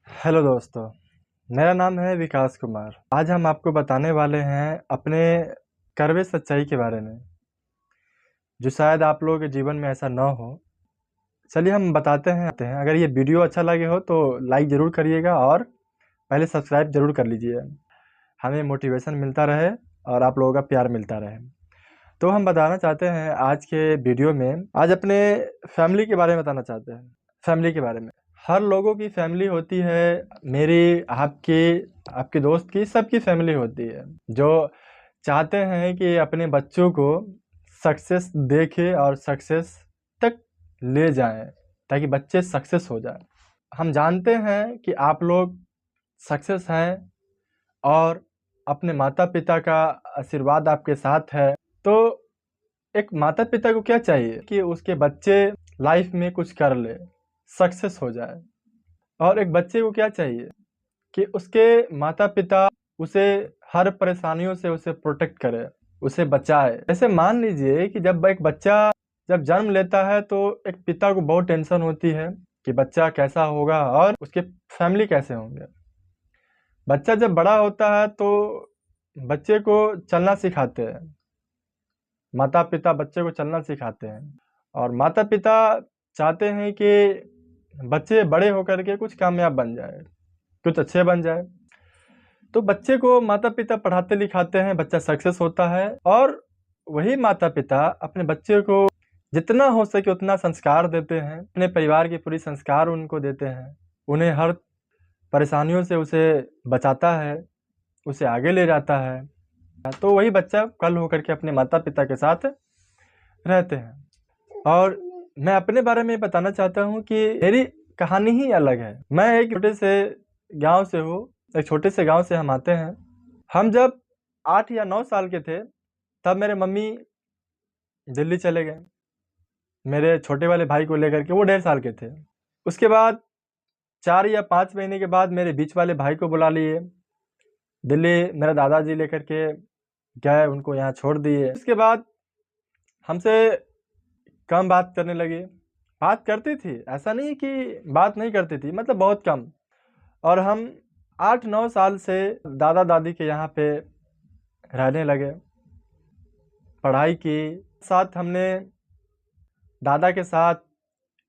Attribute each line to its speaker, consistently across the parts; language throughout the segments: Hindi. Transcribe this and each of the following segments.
Speaker 1: हेलो दोस्तों, मेरा नाम है विकास कुमार। आज हम आपको बताने वाले हैं अपने कड़वे सच्चाई के बारे में, जो शायद आप लोगों के जीवन में ऐसा ना हो। चलिए हम बताते हैं। अगर ये वीडियो अच्छा लगे हो तो लाइक ज़रूर करिएगा और पहले सब्सक्राइब ज़रूर कर लीजिए। हमें मोटिवेशन मिलता रहे और आप लोगों का प्यार मिलता रहे। तो हम बताना चाहते हैं आज के वीडियो में, आज अपने फैमिली के बारे में बताना चाहते हैं। फैमिली के बारे में, हर लोगों की फैमिली होती है। मेरी, आपकी, आपके दोस्त की, सबकी फैमिली होती है जो चाहते हैं कि अपने बच्चों को सक्सेस देखे और सक्सेस तक ले जाएं, ताकि बच्चे सक्सेस हो जाएं। हम जानते हैं कि आप लोग सक्सेस हैं और अपने माता पिता का आशीर्वाद आपके साथ है। तो एक माता पिता को क्या चाहिए कि उसके बच्चे लाइफ में कुछ कर ले, सक्सेस हो जाए। और एक बच्चे को क्या चाहिए कि उसके माता पिता उसे हर परेशानियों से उसे प्रोटेक्ट करे, उसे बचाए। जैसे मान लीजिए कि जब एक बच्चा जब जन्म लेता है तो एक पिता को बहुत टेंशन होती है कि बच्चा कैसा होगा और उसके फैमिली कैसे होंगे। बच्चा जब बड़ा होता है तो बच्चे को चलना सिखाते हैं, माता पिता बच्चे को चलना सिखाते हैं। और माता पिता चाहते हैं कि बच्चे बड़े होकर के कुछ कामयाब बन जाए, कुछ अच्छे बन जाए। तो बच्चे को माता पिता पढ़ाते लिखाते हैं, बच्चा सक्सेस होता है। और वही माता पिता अपने बच्चे को जितना हो सके उतना संस्कार देते हैं, अपने परिवार के पूरी संस्कार उनको देते हैं, उन्हें हर परेशानियों से उसे बचाता है, उसे आगे ले जाता है। तो वही बच्चा कल होकर के अपने माता पिता के साथ रहते हैं। और मैं अपने बारे में बताना चाहता हूँ कि मेरी कहानी ही अलग है। मैं एक छोटे से गांव से हूँ, एक छोटे से गांव से हम आते हैं। हम जब 8 या 9 साल के थे तब मेरे मम्मी दिल्ली चले गए, मेरे छोटे वाले भाई को लेकर के। वो 1.5 साल के थे। उसके बाद 4 या 5 महीने के बाद मेरे बीच वाले भाई को बुला लिए दिल्ली। मेरा दादाजी लेकर के गए, उनको यहाँ छोड़ दिए। उसके बाद हमसे कम बात करने लगी। बात करती थी, ऐसा नहीं कि बात नहीं करती थी, मतलब बहुत कम। और हम 8-9 साल से दादा दादी के यहाँ पे रहने लगे, पढ़ाई की। साथ हमने दादा के साथ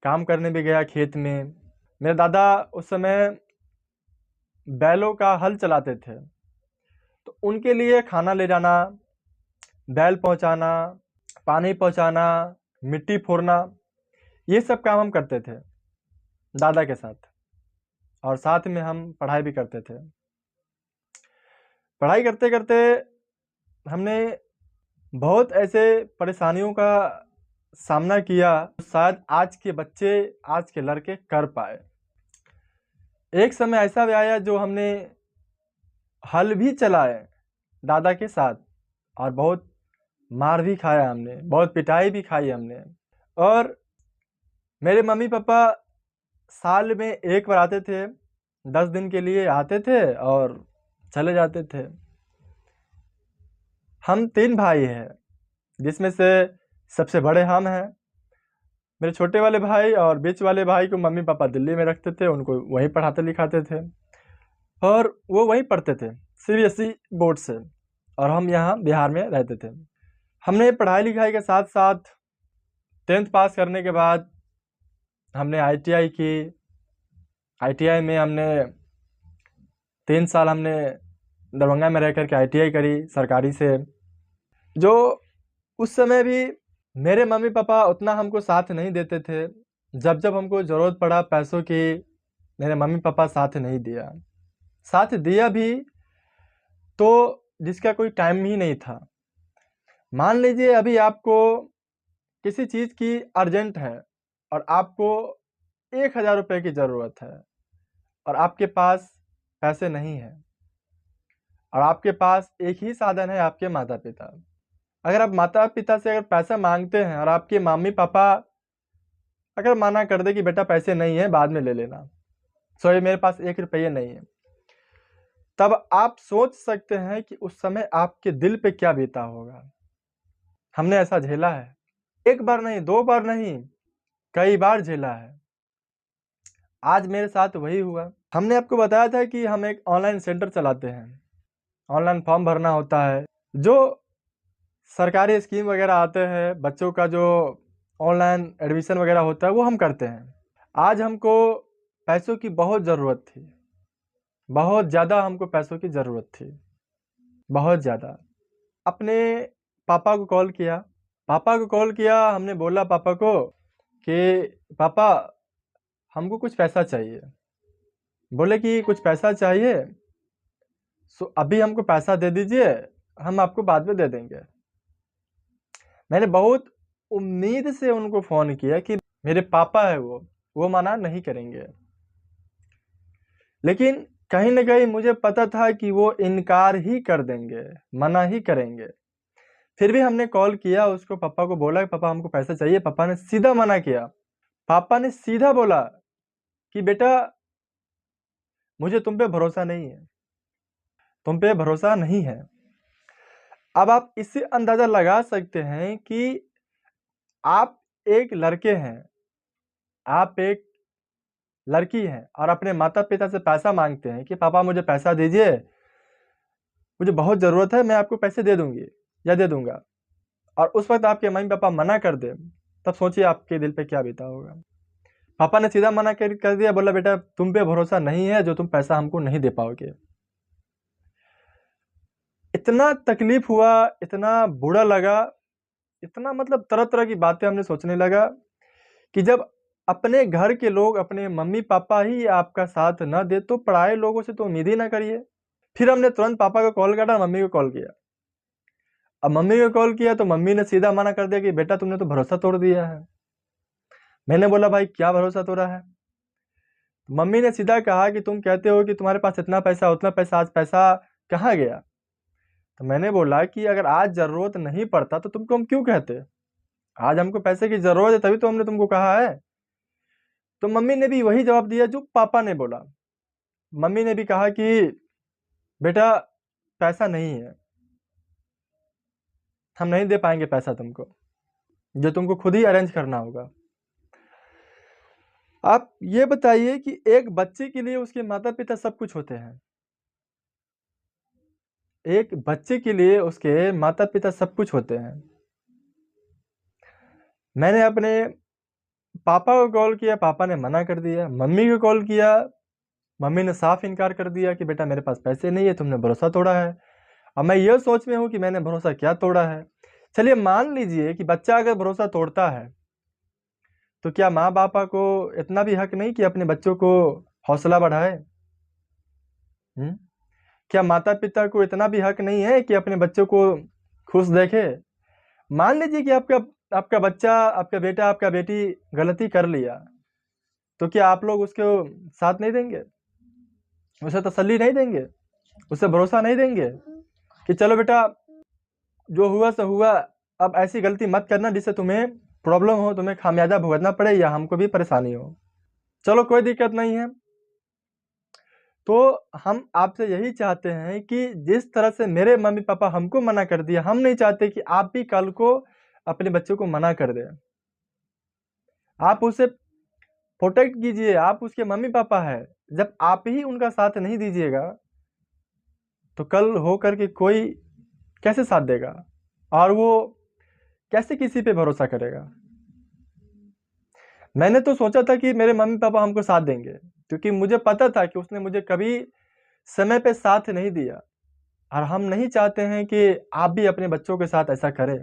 Speaker 1: काम करने भी गया खेत में। मेरे दादा उस समय बैलों का हल चलाते थे, तो उनके लिए खाना ले जाना, बैल पहुंचाना, पानी पहुंचाना, मिट्टी फोड़ना, ये सब काम हम करते थे दादा के साथ। और साथ में हम पढ़ाई भी करते थे। पढ़ाई करते करते हमने बहुत ऐसे परेशानियों का सामना किया, शायद आज के बच्चे, आज के लड़के कर पाए। एक समय ऐसा भी आया जो हमने हल भी चलाए दादा के साथ, और बहुत मार भी खाया हमने, बहुत पिटाई भी खाई हमने। और मेरे मम्मी पापा साल में एक बार आते थे, 10 दिन के लिए आते थे और चले जाते थे। हम 3 भाई हैं, जिसमें से सबसे बड़े हम हैं। मेरे छोटे वाले भाई और बीच वाले भाई को मम्मी पापा दिल्ली में रखते थे, उनको वहीं पढ़ाते लिखाते थे और वो वहीं पढ़ते थे सीबीएसई बोर्ड से, और हम यहाँ बिहार में रहते थे। हमने पढ़ाई लिखाई के साथ साथ 10th पास करने के बाद हमने आईटीआई की। आईटीआई में हमने 3 साल हमने दरभंगा में रह करके आईटीआई करी सरकारी से। जो उस समय भी मेरे मम्मी पापा उतना हमको साथ नहीं देते थे। जब जब हमको ज़रूरत पड़ा पैसों की, मेरे मम्मी पापा साथ नहीं दिया। साथ दिया भी तो जिसका कोई टाइम ही नहीं था। मान लीजिए अभी आपको किसी चीज़ की अर्जेंट है और आपको 1000 रुपये की ज़रूरत है और आपके पास पैसे नहीं हैं, और आपके पास एक ही साधन है, आपके माता पिता। अगर आप माता पिता से अगर पैसा मांगते हैं और आपके मम्मी पापा अगर मना कर दे कि बेटा पैसे नहीं है, बाद में ले लेना, सॉरी मेरे पास 1 रुपये नहीं है, तब आप सोच सकते हैं कि उस समय आपके दिल पे क्या बीता होगा। हमने ऐसा झेला है, 1 बार नहीं, 2 बार नहीं, कई बार झेला है। आज मेरे साथ वही हुआ। हमने आपको बताया था कि हम एक ऑनलाइन सेंटर चलाते हैं। ऑनलाइन फॉर्म भरना होता है, जो सरकारी स्कीम वगैरह आते हैं, बच्चों का जो ऑनलाइन एडमिशन वगैरह होता है वो हम करते हैं। आज हमको पैसों की बहुत ज़रूरत थी, बहुत ज़्यादा हमको पैसों की ज़रूरत थी, बहुत ज़्यादा। अपने पापा को कॉल किया, हमने बोला पापा को कि पापा हमको कुछ पैसा चाहिए। बोले कि कुछ पैसा चाहिए, सो अभी हमको पैसा दे दीजिए, हम आपको बाद में दे देंगे। मैंने बहुत उम्मीद से उनको फ़ोन किया कि मेरे पापा है वो मना नहीं करेंगे, लेकिन कहीं न कहीं मुझे पता था कि वो इनकार ही कर देंगे, मना ही करेंगे। फिर भी हमने कॉल किया उसको, पापा को बोला कि पापा हमको पैसा चाहिए। पापा ने सीधा मना किया। पापा ने सीधा बोला कि बेटा मुझे तुम पे भरोसा नहीं है, तुम पे भरोसा नहीं है। अब आप इससे अंदाज़ा लगा सकते हैं कि आप एक लड़के हैं, आप एक लड़की हैं और अपने माता-पिता से पैसा माँगते हैं कि पापा मुझे पैसा दीजिए, मुझे बहुत ज़रूरत है, मैं आपको पैसे दे दूँगी या दे दूँगा। और उस वक़्त आपके मम्मी-पापा मना कर दें, तब सोचिए आपके दिल पे क्या बीता होगा। पापा ने सीधा मना कर दिया, बोला बेटा तुम पे भरोसा नहीं है, जो तुम पैसा हमको नहीं दे पाओगे। इतना तकलीफ़ हुआ, इतना बुरा लगा, इतना मतलब तरह-तरह की बातें हमने सोचने लगा कि जब अपने घर के लोग, अपने मम्मी-पापा ही आपका साथ ना दे, तो पराए लोगों से तो उम्मीद ही ना करिए। फिर हमने तुरंत पापा को कॉल काटा, मम्मी को कॉल किया। अब मम्मी को कॉल किया तो मम्मी ने सीधा मना कर दिया कि बेटा तुमने तो भरोसा तोड़ दिया है। मैंने बोला भाई क्या भरोसा तोड़ा है? मम्मी ने सीधा कहा कि तुम कहते हो कि तुम्हारे पास इतना पैसा, उतना पैसा, आज पैसा कहाँ गया? तो मैंने बोला कि अगर आज ज़रूरत नहीं पड़ता तो तुमको हम क्यों कहते? आज हमको पैसे की ज़रूरत है तभी तो हमने तुमको कहा है। तो मम्मी ने भी वही जवाब दिया जो पापा ने बोला। मम्मी ने भी कहा कि बेटा पैसा नहीं है, हम नहीं दे पाएँगे पैसा तुमको, जो तुमको खुद ही अरेंज करना होगा। आप ये बताइए कि एक बच्चे के लिए उसके माता-पिता सब कुछ होते हैं। एक बच्चे के लिए उसके माता-पिता सब कुछ होते हैं। मैंने अपने पापा को कॉल किया, पापा ने मना कर दिया। मम्मी को कॉल किया, मम्मी ने साफ इनकार कर दिया कि बेटा मेरे पास पैसे नहीं है, तुमने भरोसा तोड़ा है। अब मैं ये सोच में हूँ कि मैंने भरोसा क्या तोड़ा है। चलिए मान लीजिए कि बच्चा अगर भरोसा तोड़ता है, तो क्या माँ-बापा को इतना भी हक नहीं कि अपने बच्चों को हौसला बढ़ाए? हुँ? क्या माता-पिता को इतना भी हक नहीं है कि अपने बच्चों को खुश देखे? मान लीजिए कि आपका आपका बच्चा, आपका बेटा, आपका बेटी गलती कर लिया, तो क्या आप लोग उसको साथ नहीं देंगे? उसे तसल्ली नहीं देंगे? उसे भरोसा नहीं देंगे कि चलो बेटा जो हुआ सो हुआ, अब ऐसी गलती मत करना जिससे तुम्हें प्रॉब्लम हो, तुम्हें खामियाजा भुगतना पड़े या हमको भी परेशानी हो। चलो कोई दिक्कत नहीं है। तो हम आपसे यही चाहते हैं कि जिस तरह से मेरे मम्मी-पापा हमको मना कर दिया, हम नहीं चाहते कि आप भी कल को अपने बच्चों को मना कर दें। आप उसे प्रोटेक्ट कीजिए, आप उसके मम्मी-पापा हैं। जब आप ही उनका साथ नहीं दीजिएगा, तो कल हो कर के कोई कैसे साथ देगा? और वो कैसे किसी पे भरोसा करेगा? मैंने तो सोचा था कि मेरे मम्मी-पापा हमको साथ देंगे, क्योंकि मुझे पता था कि उसने मुझे कभी समय पे साथ नहीं दिया और हम नहीं चाहते हैं कि आप भी अपने बच्चों के साथ ऐसा करें।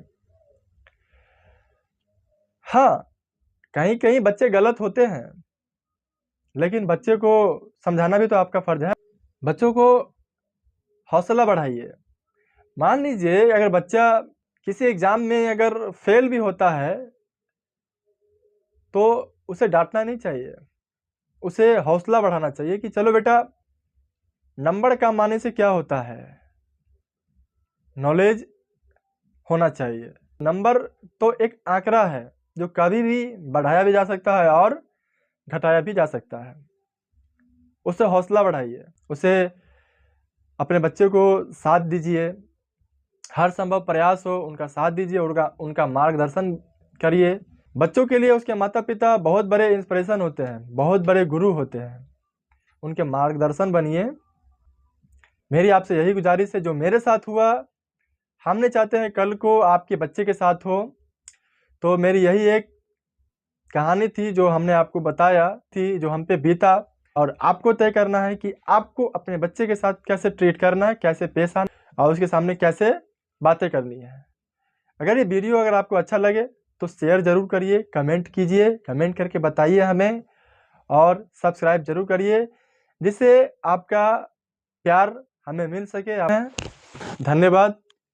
Speaker 1: हाँ, कहीं-कहीं बच्चे गलत होते हैं, लेकिन बच्चे को समझाना भी तो आपका फ़र्ज़ है। बच्चों को हौसला बढ़ाइए। मान लीजिए अगर बच्चा किसी एग्ज़ाम में अगर फ़ेल भी होता है, तो उसे डाँटना नहीं चाहिए। उसे हौसला बढ़ाना चाहिए कि चलो बेटा, नंबर कम आने से क्या होता है? नॉलेज होना चाहिए। नंबर तो एक आँकड़ा है, जो कभी भी बढ़ाया भी जा सकता है और घटाया भी जा सकता है। उसे हौसला बढ़ाइए, उसे अपने बच्चे को साथ दीजिए, हर संभव प्रयास हो उनका साथ दीजिए, उनका उनका मार्गदर्शन करिए। बच्चों के लिए उसके माता-पिता बहुत बड़े इंस्पिरेशन होते हैं, बहुत बड़े गुरु होते हैं। उनके मार्गदर्शन बनिए। मेरी आपसे यही गुजारिश है, जो मेरे साथ हुआ हम नहीं चाहते हैं कल को आपके बच्चे के साथ हो। तो मेरी यही एक कहानी थी जो हमने आपको बताया थी, जो हम पे बीता, और आपको तय करना है कि आपको अपने बच्चे के साथ कैसे ट्रीट करना है, कैसे पेश आना और उसके सामने कैसे बातें करनी है। अगर ये वीडियो अगर आपको अच्छा लगे तो शेयर ज़रूर करिए, कमेंट कीजिए, कमेंट करके बताइए हमें, और सब्सक्राइब जरूर करिए, जिससे आपका प्यार हमें मिल सके। धन्यवाद।